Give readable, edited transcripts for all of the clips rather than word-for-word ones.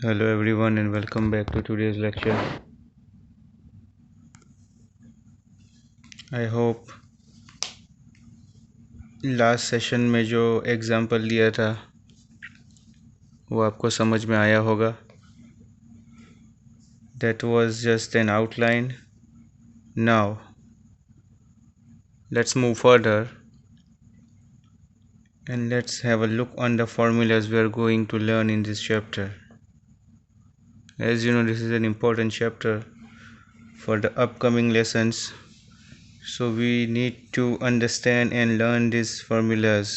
Hello everyone and welcome back to today's lecture. I hope last session में जो example दिया था वो आपको समझ में आया होगा. That was just an outline. Now let's move further and let's have a look on the formulas we are going to learn in this chapter. As you know, this is an important chapter for the upcoming lessons, so we need to understand and learn these formulas,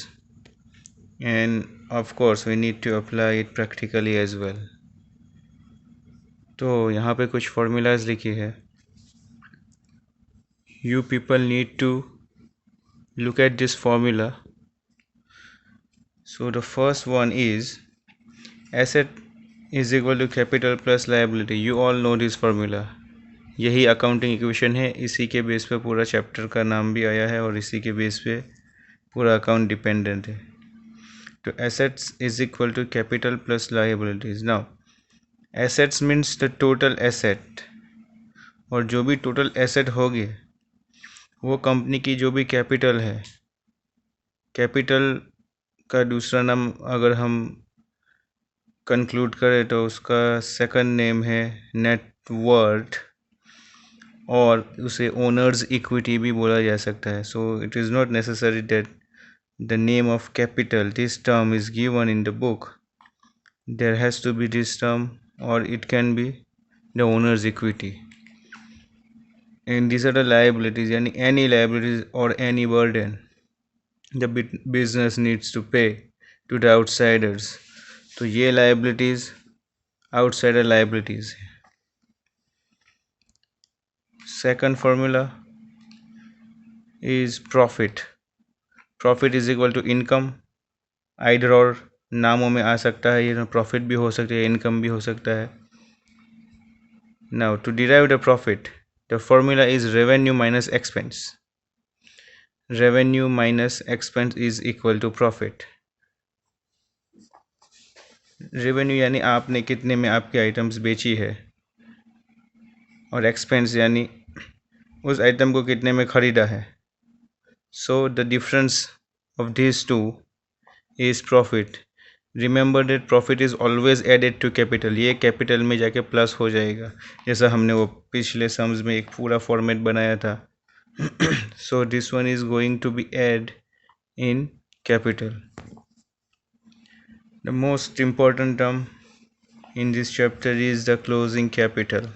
and of course we need to apply it practically as well. तो यहाँ पे कुछ formulas लिखी है. You people need to look at this formula. So the first one is asset is equal to capital plus liability. You all know this formula. यही accounting equation है. इसी के बेस पे पूरा चैप्टर का नाम भी आया है और इसी के बेस पे पूरा अकाउंट डिपेंडेंट है. तो assets is equal to capital plus liabilities. Now assets means the total asset, और जो भी टोटल एसेट होगी वो कंपनी की जो भी कैपिटल है. कैपिटल का दूसरा नाम अगर हम कंक्लूड करें तो उसका सेकंड नेम है नेट वर्थ, और उसे ओनर्स इक्विटी भी बोला जा सकता है. So it is not necessary that the name of capital this term is given in the book. There has to be this term, और it can be the owner's equity. And these are the liabilities, yani any liabilities or any burden the business needs to pay to the outsiders. तो ये liabilities outsider liabilities है. Second formula is profit. Profit is equal to income. either और नामों में आ सकता है. ये profit भी हो सकता है, इनकम भी हो सकता है. Now to derive the profit, the formula is revenue minus expense. Revenue minus expense is equal to profit. Revenue यानी आपने कितने में आपकी आइटम्स बेची है, और एक्सपेंस यानी उस आइटम को कितने में ख़रीदा है. So the difference of this two is profit. Remember that profit is always added to capital. ये कैपिटल में जाके प्लस हो जाएगा, जैसा हमने वो पिछले सम्स में एक पूरा फॉर्मेट बनाया था. So this one is going to be add in capital. The most important term in this chapter is the closing capital.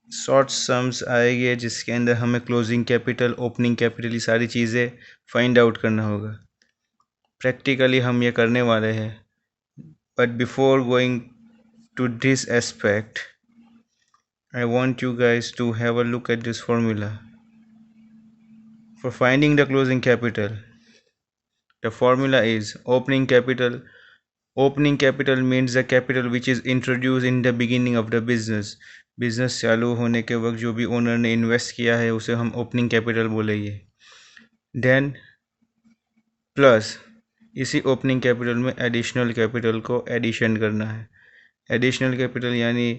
Short sums आएंगे जिसके अंदर हमें क्लोजिंग कैपिटल, ओपनिंग कैपिटल, ये सारी चीज़ें फाइंड आउट करना होगा. प्रैक्टिकली हम ये करने वाले हैं. But before going to this aspect I want you guys to have a look at this formula for finding the closing capital. The formula is opening capital. Opening capital means the capital which is introduced in the beginning of the business. Business चालू होने के वक्त जो भी owner ने invest किया है उसे हम ओपनिंग कैपिटल बोलेंगे. देन प्लस इसी ओपनिंग कैपिटल में एडिशनल कैपिटल को एडिशन करना है. एडिशनल कैपिटल यानी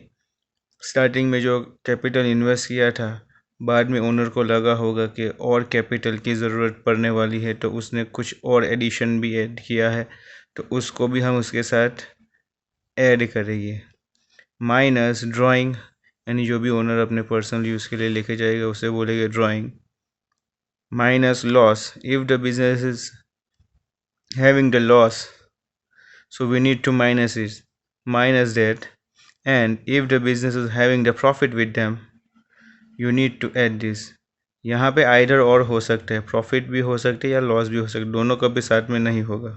स्टार्टिंग में जो कैपिटल इन्वेस्ट किया था, बाद में ओनर को लगा होगा कि और कैपिटल की ज़रूरत पड़ने वाली है, तो उसने कुछ और एडिशन भी ऐड किया है, तो उसको भी हम उसके साथ ऐड करेंगे. माइनस ड्राइंग, यानी जो भी ओनर अपने पर्सनल यूज़ के लिए लेके जाएगा उसे बोलेंगे drawing. Minus loss, if the business is having the loss, so we need to minus that. And if the business is having the profit with them, you need to add this. यहाँ पे आइडर और हो सकते हैं, profit भी हो सकते हैं या लॉस भी हो सकते हैं, दोनों कभी साथ में नहीं होगा.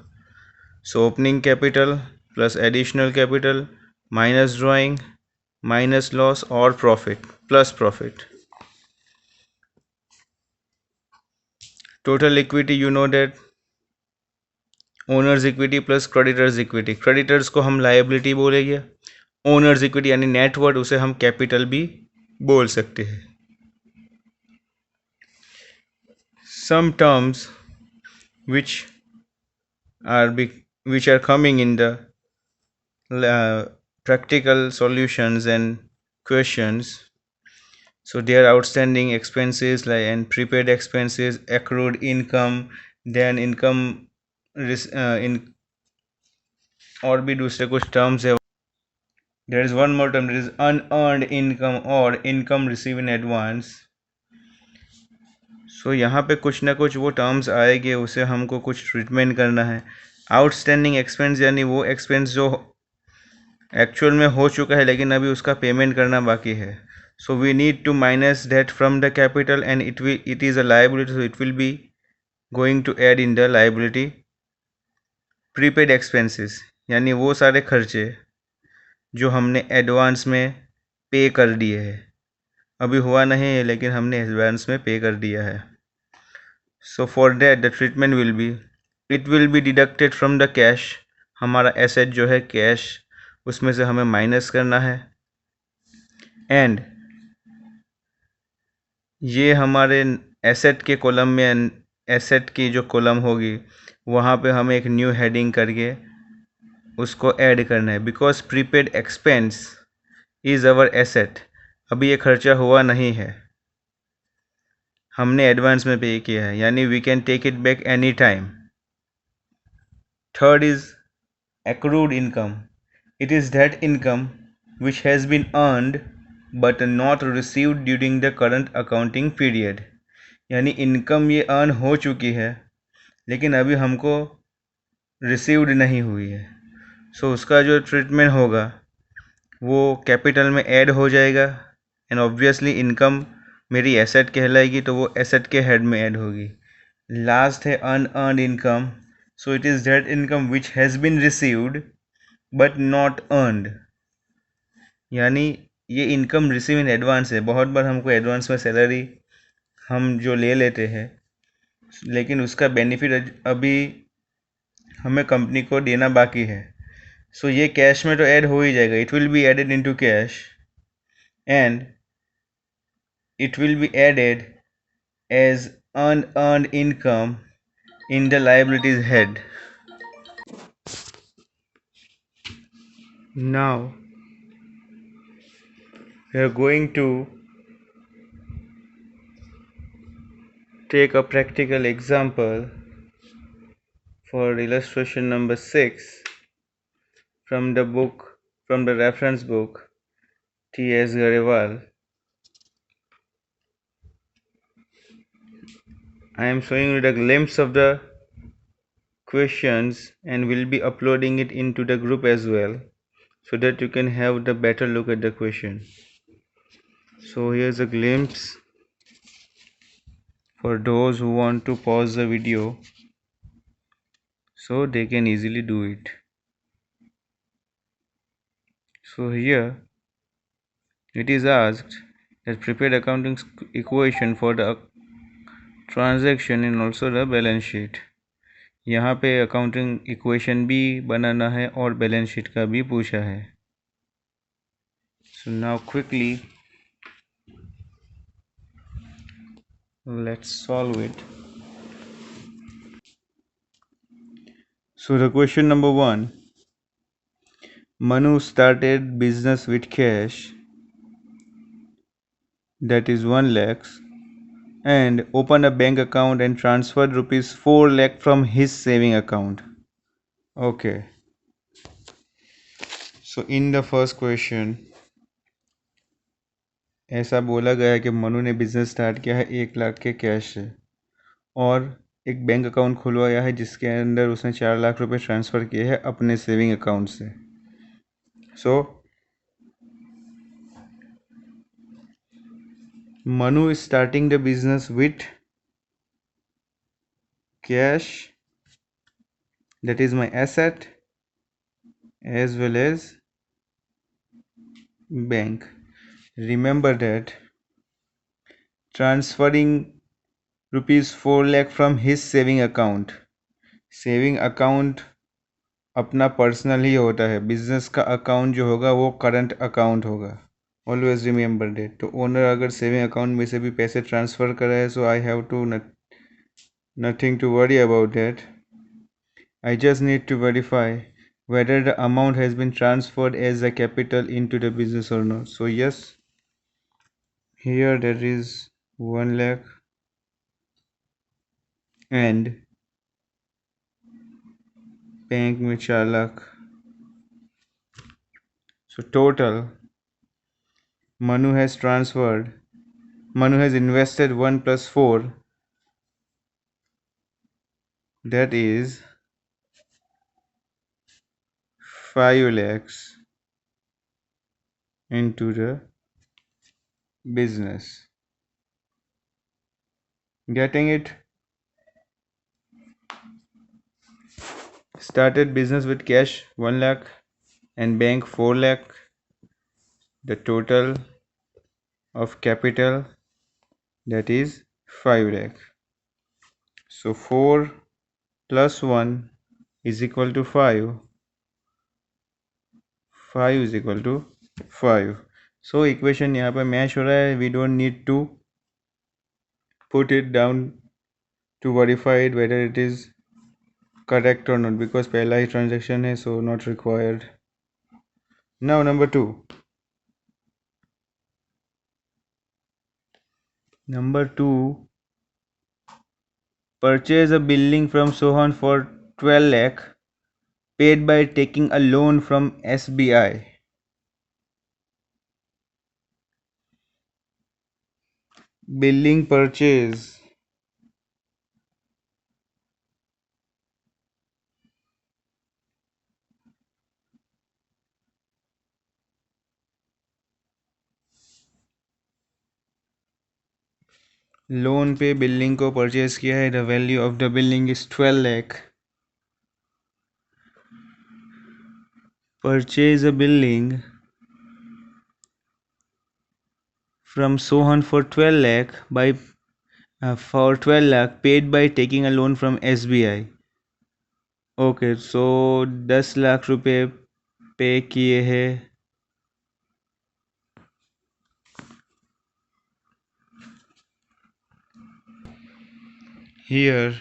So opening capital plus additional capital minus drawing minus loss और profit plus profit. Total equity, you know that owner's equity plus creditors equity. Creditors को हम लायबिलिटी बोलेंगे. ओनर्स इक्विटी यानी नेटवर्थ, उसे हम कैपिटल भी बोल सकते हैं. Some terms which are coming in the practical solutions and questions. So there are outstanding expenses like and prepaid expenses, accrued income, then income in और भी दूसरे कुछ terms है. There is one more term, that is unearned income or income received in advance. So यहाँ पे कुछ ना कुछ वो टर्म्स आएंगे, उसे हमको कुछ ट्रीटमेंट करना है. आउटस्टैंडिंग एक्सपेंस यानी वो एक्सपेंस जो एक्चुअल में हो चुका है लेकिन अभी उसका पेमेंट करना बाकी है. So we need to minus that from the capital and it is a liability, so it will be going to add in the liability. Prepaid expenses यानी वो सारे खर्चे जो हमने एडवांस में पे कर दिए हैं, अभी हुआ नहीं है लेकिन हमने एडवांस में पे कर दिया है. So for that the treatment will be, it will be deducted from the cash. हमारा एसेट जो है कैश, उसमें से हमें माइनस करना है. एंड ये हमारे एसेट के कॉलम में, एसेट की जो कॉलम होगी वहाँ पे हमें एक न्यू हेडिंग करके उसको ऐड करना है. Because prepaid expense is our asset. अभी ये खर्चा हुआ नहीं है, हमने एडवांस में पे किया है, यानी we can take it back any time. Third is accrued income. It is that income which has been earned but not received during the current accounting period. यानी इनकम ये अर्न हो चुकी है लेकिन अभी हमको रिसीव्ड नहीं हुई है. सो उसका जो ट्रीटमेंट होगा वो कैपिटल में ऐड हो जाएगा. एंड ऑब्वियसली इनकम मेरी एसेट कहलाएगी तो वो एसेट के हेड में ऐड होगी. लास्ट है unearned income. So it is that income which has been received but not earned. यानी ये इनकम रिसीव इन एडवांस है. बहुत बार हमको एडवांस में सैलरी हम जो ले लेते हैं लेकिन उसका बेनिफिट अभी हमें कंपनी को देना बाकी है. सो ये कैश में तो ऐड हो ही जाएगा. It will be added into cash and it will be added as unearned income in the liabilities head. Now we are going to take a practical example for illustration number 6 from the book, from the reference book T.S. Garewal. I am showing you the glimpse of the questions and will be uploading it into the group as well so that you can have the better look at the question. So here's a glimpse for those who want to pause the video so they can easily do it. So here it is asked that prepared accounting equation for the transaction and also the balance sheet. यहाँ पे accounting equation भी बनाना है और balance sheet का भी पूछा है. So now quickly let's solve it. So the question number 1, Manu started business with cash, that is 1 lakh, and opened a bank account and transferred rupees 4 lakh from his saving account. Okay. So in the first question ऐसा बोला गया है कि मनु ने business start किया है 1 लाख के cash से और एक बैंक अकाउंट खुलवाया है जिसके अंदर उसने 4 लाख रुपए ट्रांसफ़र किए हैं अपने सेविंग अकाउंट से. So Manu is starting the business with cash, that is my asset, as well as bank. Remember that transferring rupees 4 lakh from his saving account अपना पर्सनल ही होता है. बिजनेस का अकाउंट जो होगा वो करंट अकाउंट होगा. Always remember that. तो ओनर अगर सेविंग अकाउंट में से भी पैसे ट्रांसफ़र कर रहा है so I have to nothing to worry about that. I just need to verify whether the amount has been transferred as a capital into the business or not. So yes, here there is 1 lakh and bank में 4 lakh. So total Manu has invested 1 plus 4, that is 5 lakhs into the business. Getting it? Started business with cash 1 lakh and bank 4 lakh. The total of capital, that is 5 lakh. So 4 plus 1 is equal to 5. 5 is equal to 5. So equation यहाँ पे match हो रहा है. We don't need to put it down to verify it whether it is correct or not, because पहला ही transaction है, so not required. Now number 2. Number 2, purchase a building from Sohan for 12 lakh paid by taking a loan from SBI. Building purchase. Loan पे building को purchase किया है. The value of the building is 12 lakh. Purchase a building from Sohan for 12 lakh for 12 lakh paid by taking a loan from SBI. Okay, so 10 lakh रुपए पे किए हैं. Here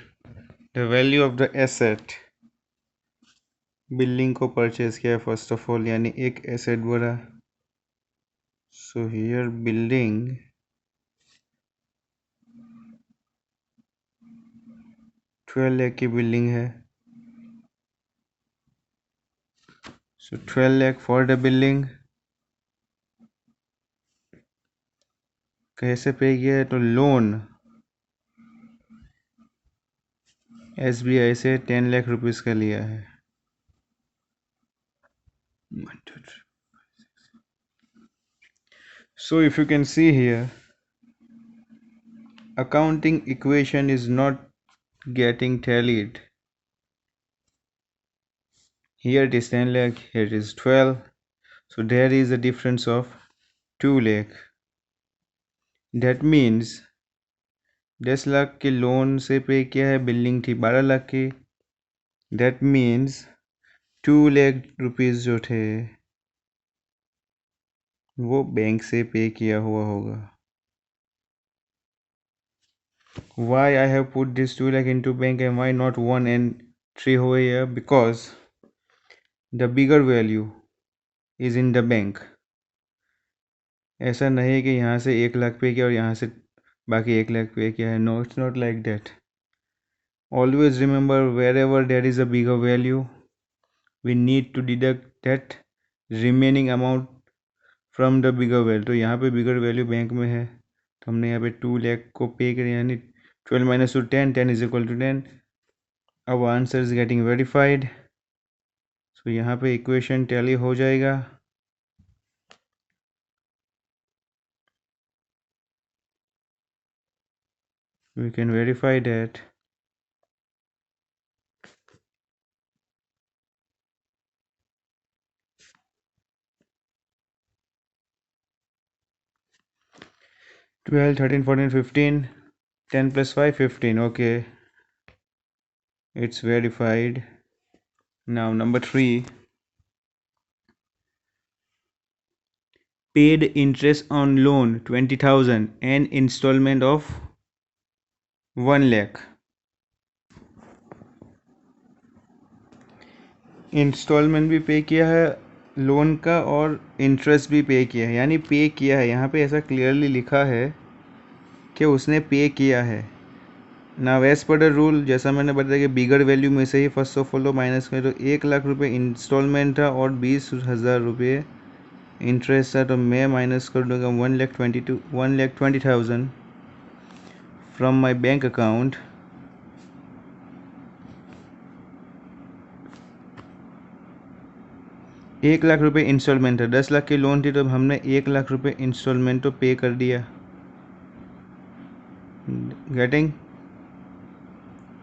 the value of the asset, building को purchase किया है first of all, यानी एक asset बढ़ा. सो हियर बिल्डिंग 12 लाख की बिल्डिंग है. सो 12 lakh फॉर द बिल्डिंग. कैसे पे किया है? तो लोन SBI से 10 lakh रुपीस का लिया है. So if you can see here, accounting equation is not getting tallied. Here it is 10 lakh, here it is 12. So there is a difference of 2 lakh. That means 10 lakh के loan से पे किया है, building थी 12 लाख की. That means 2 lakh रुपीस जो थे वो बैंक से पे किया हुआ होगा. Why I have put this 2 lakh into bank and why not 1 and 3 over here? Because the bigger value is in the bank. ऐसा नहीं है कि यहाँ से 1 लाख पे किया और यहाँ से बाकी 1 लाख पे किया है. No, it's not like that. Always remember, wherever there is a bigger value, we need to deduct that remaining amount from the bigger value. तो यहाँ पे bigger value बैंक में है, तो हमने यहाँ पे 2 lakh को पे किया, यानी 12 minus 2 10, 10 is equal to 10. Our answer is getting verified. So यहाँ पे equation tally हो जाएगा. We can verify that. Twelve, 13, 14, 15, 10 plus 5, 15. Okay, it's verified. Now number 3, paid interest on loan 20,000 and installment of 1 lakh. Instalment भी पे किया है loan का और इंटरेस्ट भी पे किया है, यानी पे किया है। यहाँ पे ऐसा क्लियरली लिखा है कि उसने पे किया है ना। एज पर द रूल, जैसा मैंने बताया कि बिगर वैल्यू में से ही फर्स्ट ऑफ ऑल माइनस करें, तो 1 लाख रुपये इंस्टॉलमेंट था और 20,000 रुपये इंटरेस्ट था, तो मैं माइनस कर दूँगा 1,20,000 फ्रॉम माई बैंक अकाउंट। एक लाख रुपये इंस्टॉलमेंट है, 10 लाख की लोन थी, तो हमने 1 लाख रुपये इंस्टॉलमेंट तो पे कर दिया। गेटिंग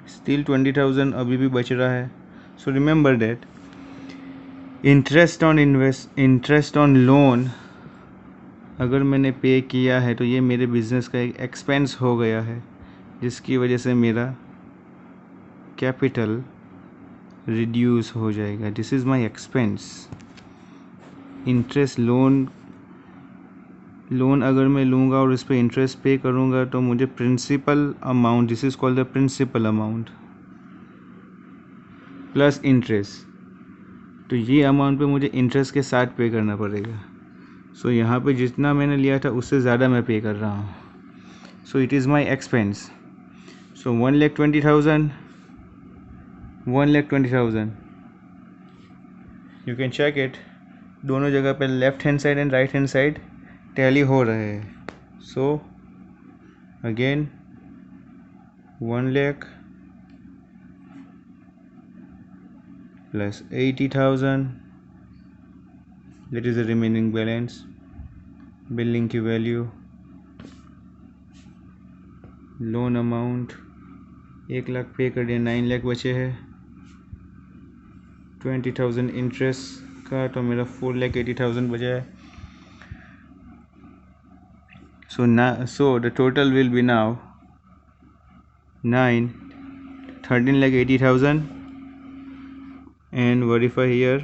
स्टिल 20,000 अभी भी बच रहा है। So remember that interest on loan अगर मैंने पे किया है तो ये मेरे बिजनेस का एक एक्सपेंस हो गया है, जिसकी वजह से मेरा कैपिटल रिड्यूस हो जाएगा। This is my expense. Interest loan अगर मैं लूँगा और इस पर इंटरेस्ट पे करूँगा तो मुझे principal amount, this is called the principal amount plus interest, तो ये अमाउंट पे मुझे इंटरेस्ट के साथ पे करना पड़ेगा। सो यहाँ पे जितना मैंने लिया था उससे ज़्यादा मैं पे कर रहा हूँ। So it is my expense. So 1,20,000 1,20,000 you can check it. दोनों जगह पे left hand side and right hand side tally हो रहे हैं। So again 1 lakh plus 80,000, that is the remaining balance. Building की value, loan amount 1 lakh pay कर दिया, 9 लाख बचे हैं। 20,000 इंटरेस्ट का, तो मेरा 4,80,000 बचा है। So the total will be now 13,80,000 and verify here.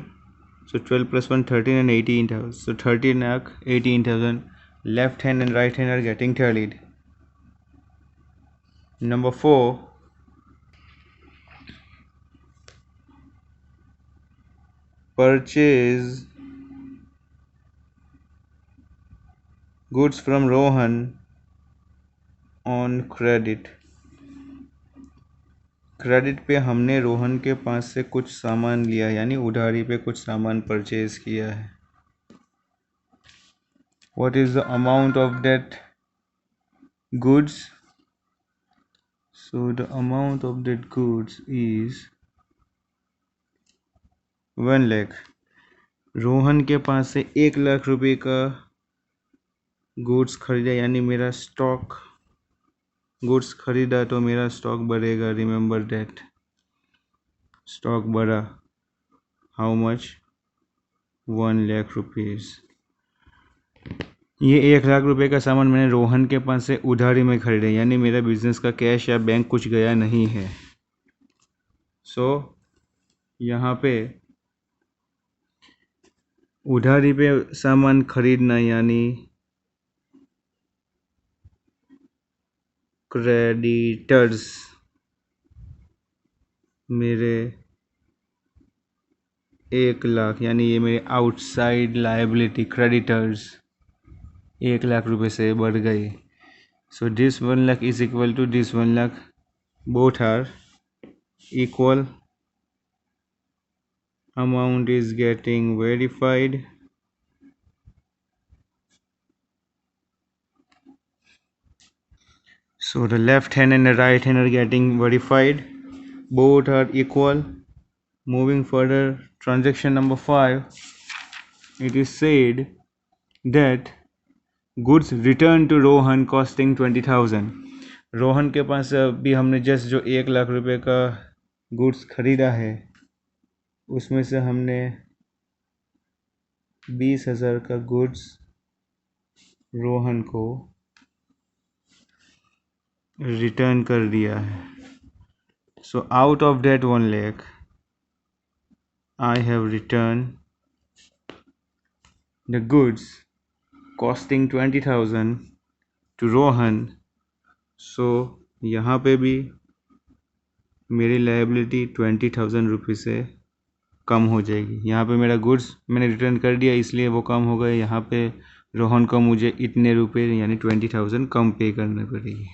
So 12 plus 1 13 and 18,000. So 13,18,000. Left hand and right hand are getting tallied. Number 4, purchase goods from Rohan on credit. Credit पे हमने रोहन के पास से कुछ सामान लिया है, यानी उधारी पे कुछ सामान परचेज किया है। What is the amount of that goods? So the amount of that goods is 1 lakh. Rohan के पास से 1 लाख रुपए का गुड्स खरीदा, यानी मेरा स्टॉक गुड्स खरीदा तो मेरा स्टॉक बढ़ेगा। रिमेंबर दैट स्टॉक बढ़ा, हाउ मच? 1 लाख रुपीज़। ये 1 लाख रुपए का सामान मैंने रोहन के पास से उधारी में खरीदा, यानी मेरा बिजनेस का कैश या बैंक कुछ गया नहीं है। सो यहाँ पे उधारी पे सामान खरीदना यानी क्रेडिटर्स मेरे 1 लाख, यानी ये मेरे आउटसाइड लायबिलिटी क्रेडिटर्स 1 लाख रुपए से बढ़ गई। So this 1 lakh is equal to this 1 lakh, both are equal. Amount is getting verified. So the left hand and the right hand are getting verified, both are equal. Moving further, transaction number 5, it is said that goods returned to Rohan costing 20,000. Rohan के पास अभी हमने just जो 1 लाख रुपए का goods खरीदा है उसमें से हमने 20,000 का गुड्स रोहन को रिटर्न कर दिया है। So out of that 1 lakh I have returned the goods costing 20,000 to Rohan. So यहाँ पे भी मेरी लायबिलिटी 20,000 रुपीज़ है, कम हो जाएगी। यहाँ पे मेरा गुड्स मैंने रिटर्न कर दिया इसलिए वो कम हो गए। यहाँ पे रोहन को मुझे इतने रुपए यानी 20,000 कम पे करना पड़ेगी।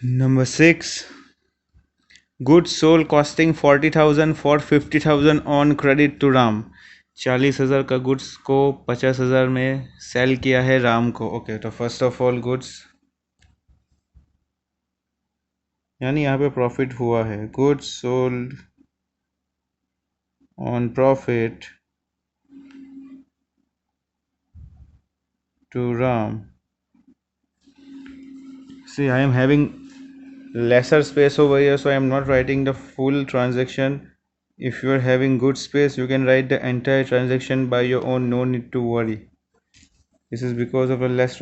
Number 6, goods sold costing 40,000 for 50,000 on credit to Ram. 40,000 का गुड्स को 50,000 में सेल किया है राम को। ओके, तो फर्स्ट ऑफ ऑल गुड्स यानी यहाँ पे प्रॉफिट हुआ है। Goods sold on profit to Ram. See, I am having lesser space over here, so I am not writing the full transaction. If you are having good space, you can write the entire transaction by your own, no need to worry. This is because of a less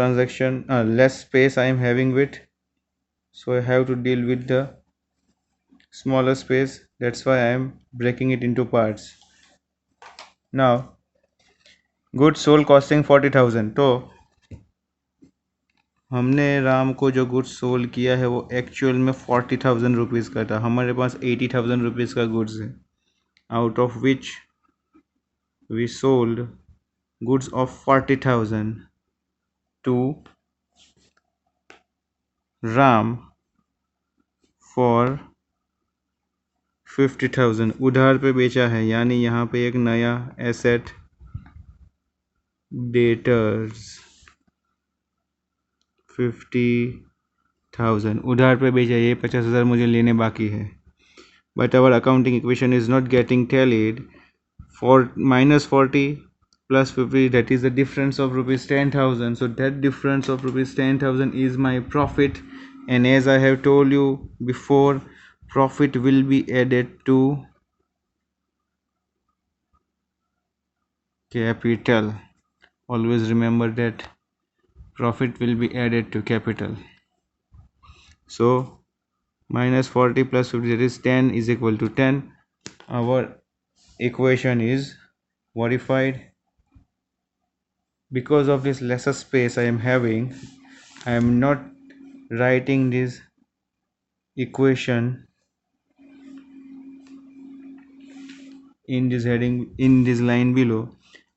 space I am having with, so I have to deal with the smaller space. That's why I am breaking it into parts. Now, goods sold costing 40,000. तो हमने राम को जो goods sold किया है वो actual में 40,000 rupees का था। हमारे पास 80,000 रुपीज़ का गुड्स है, out of which we sold goods of 40,000 to Ram for 50,000। उधार पे बेचा है, यानी यहाँ पे एक नया एसेट डेटर्स 50,000 उधार पे बेचा। ये 50,000 मुझे लेने बाकी है, but our accounting equation is not getting tallied. For minus 40 plus 50, that is the difference of rupees 10,000. So that difference of rupees 10,000 is my profit, and as I have told you before, profit will be added to capital. Always remember that profit will be added to capital. So minus 40 plus 50, that is 10, is equal to 10. Our equation is verified. Because of this lesser space I am having, I am not writing this equation in this heading, in this line below.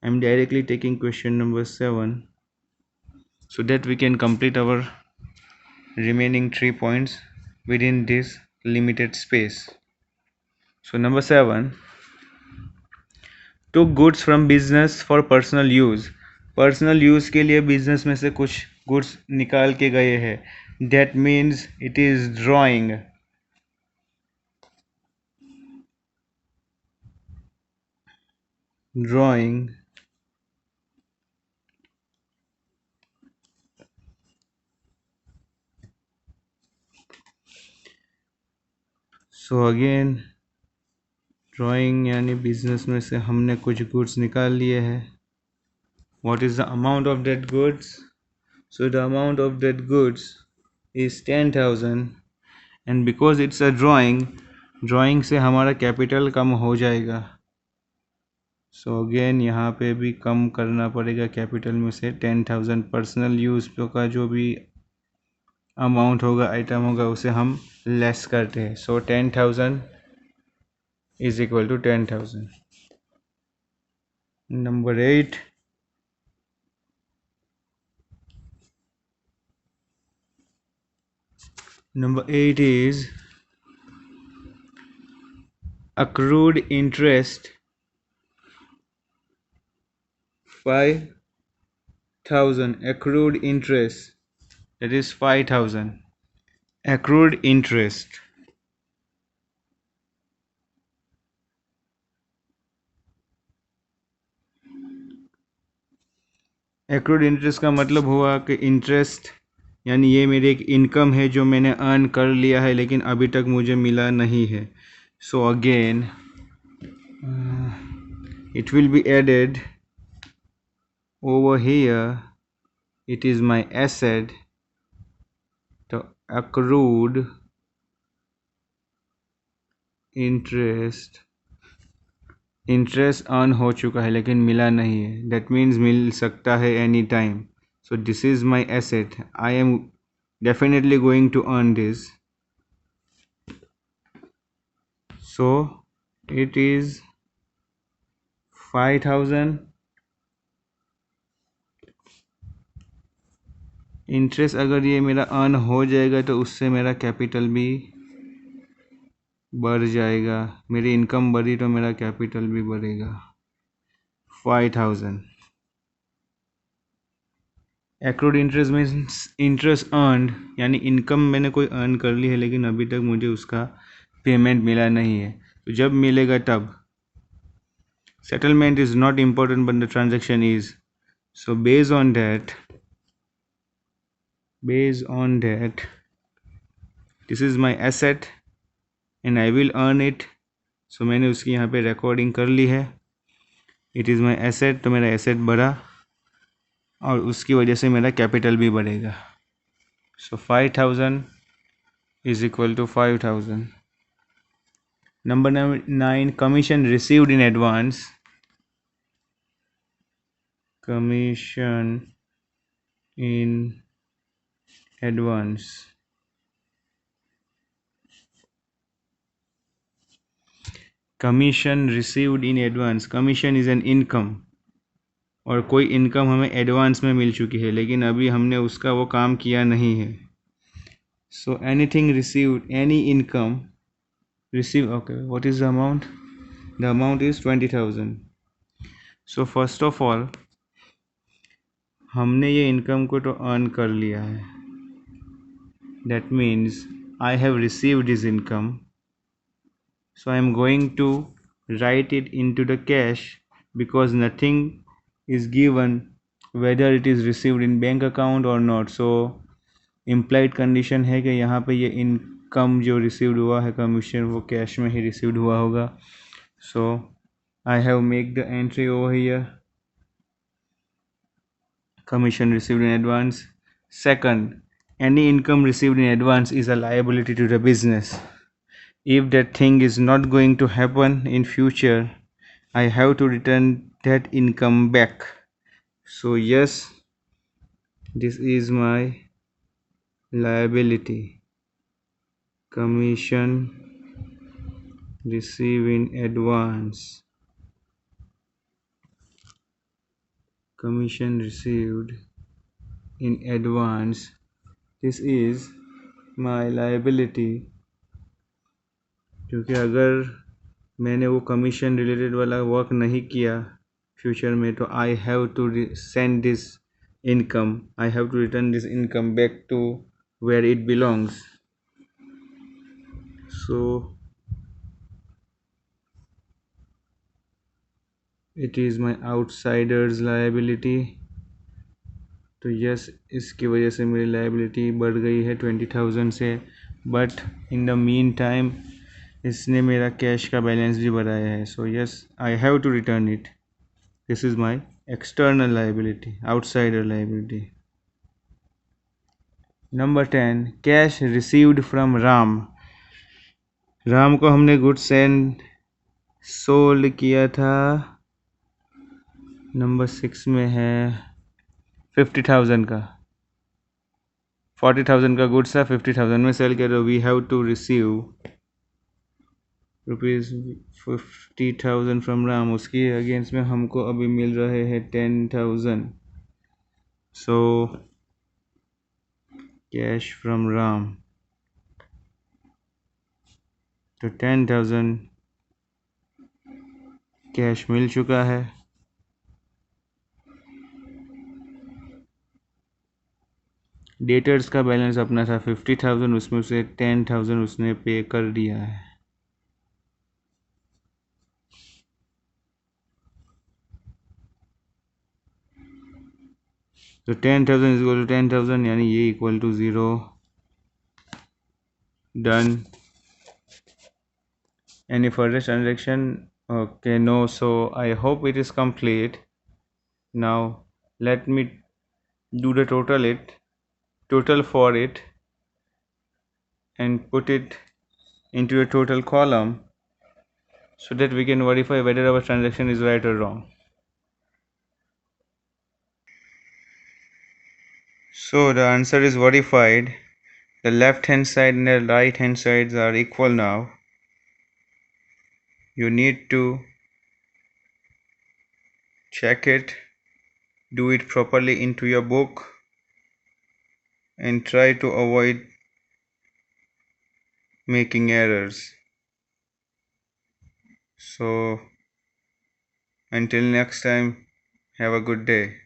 I am directly taking question number 7 so that we can complete our remaining 3 points within this limited space. So number 7, took goods from business for personal use. Personal use के लिए business में से कुछ goods निकाल के गए हैं। That means it is drawing. So again drawing यानी बिजनेस में से हमने कुछ गुड्स निकाल लिए हैं। What is the amount of that goods? So the amount of that goods is 10,000, and because it's a drawing से हमारा कैपिटल कम हो जाएगा। सो अगेन यहाँ पे भी कम करना पड़ेगा कैपिटल में से 10,000। पर्सनल यूज़ का जो भी अमाउंट होगा, आइटम होगा, उसे हम लेस करते हैं। So 10,000 is equal to 10,000। Number 8, Number 8 is accrued interest 5,000. Accrued interest, that is 5,000. Accrued interest. Accrued interest का मतलब हुआ कि इंटरेस्ट यानी ये मेरी एक इनकम है जो मैंने अर्न कर लिया है लेकिन अभी तक मुझे मिला नहीं है। So again it will be added over here. It is my asset, the accrued interest earn हो चुका है लेकिन मिला नहीं है। दैट मीन्स मिल सकता है any time. So this is my asset, I am definitely going to earn this. so it is 5000. Interest अगर ये मेरा अर्न हो जाएगा तो उससे मेरा कैपिटल भी बढ़ जाएगा, मेरी इनकम बढ़ी तो मेरा कैपिटल भी बढ़ेगा। 5000 accrued interest means interest earned, यानी इनकम मैंने कोई अर्न कर ली है लेकिन अभी तक मुझे उसका पेमेंट मिला नहीं है, तो जब मिलेगा तब। Settlement is not important but the transaction is, so based on that this is my asset and I will earn it. So मैंने उसकी यहाँ पे रिकॉर्डिंग कर ली है, इट इज़ माई एसेट, तो मेरा एसेट बढ़ा और उसकी वजह से मेरा कैपिटल भी बढ़ेगा। So 5000 is equal to 5000। Number 9, commission received in advance. Commission in advance, commission received in advance, commission is an income, और कोई इनकम हमें एडवांस में मिल चुकी है लेकिन अभी हमने उसका वो काम किया नहीं है। So anything received, any income receive, okay, what is the amount? The amount is 20,000। So first of all हमने ये इनकम को तो अर्न कर लिया है, that means I have received this income, so I am going to write it into the cash because nothing is given whether it is received in bank account or not. So implied condition है कि यहाँ पे ये income जो received हुआ है commission वो cash में ही रिसीव्ड हुआ होगा। So I have make the entry over here, commission received in advance. Second, any income received in advance is a liability to the business. If that thing is not going to happen in future, I have to return that income back. So yes, this is my liability. Commission received in advance. Commission received in advance. This is my liability. क्योंकि अगर मैंने वो commission related वाला work नहीं किया future में तो I have to send this income, I have to return this income back to where it belongs. So it is my outsiders liability. तो यस, इसकी वजह से मेरी लायबिलिटी बढ़ गई है 20,000 से, but in the mean time इसने मेरा कैश का बैलेंस भी बढ़ाया है। So yes, I have to return it. This is my external liability, outsider liability. Number 10, cash received from Ram. Ram को हमने गुड्स सेंड सोल्ड किया था, नंबर 6 में है 50,000 का, 40,000 का गुड्स था, 50,000 में सेल किया, तो we have to receive rupees 50,000 from Ram. उसकी अगेंस्ट में हमको अभी मिल रहे हैं 10,000। सो कैश फ्रॉम राम, तो 10,000 कैश मिल चुका है। डेटर्स का बैलेंस अपना था 50,000, उसमें से 10,000 उसने पे कर दिया है। तो 10,000 इज इक्वल टू 10,000, यानी ये equal to 0। Done. Any further transaction? Okay, no. So I hope it is complete. Now let me do the total for it and put it into a total column so that we can verify whether our transaction is right or wrong. So the answer is verified. The left hand side and the right hand sides are equal now. You need to check it, do it properly into your book, and try to avoid making errors. So, until next time, have a good day.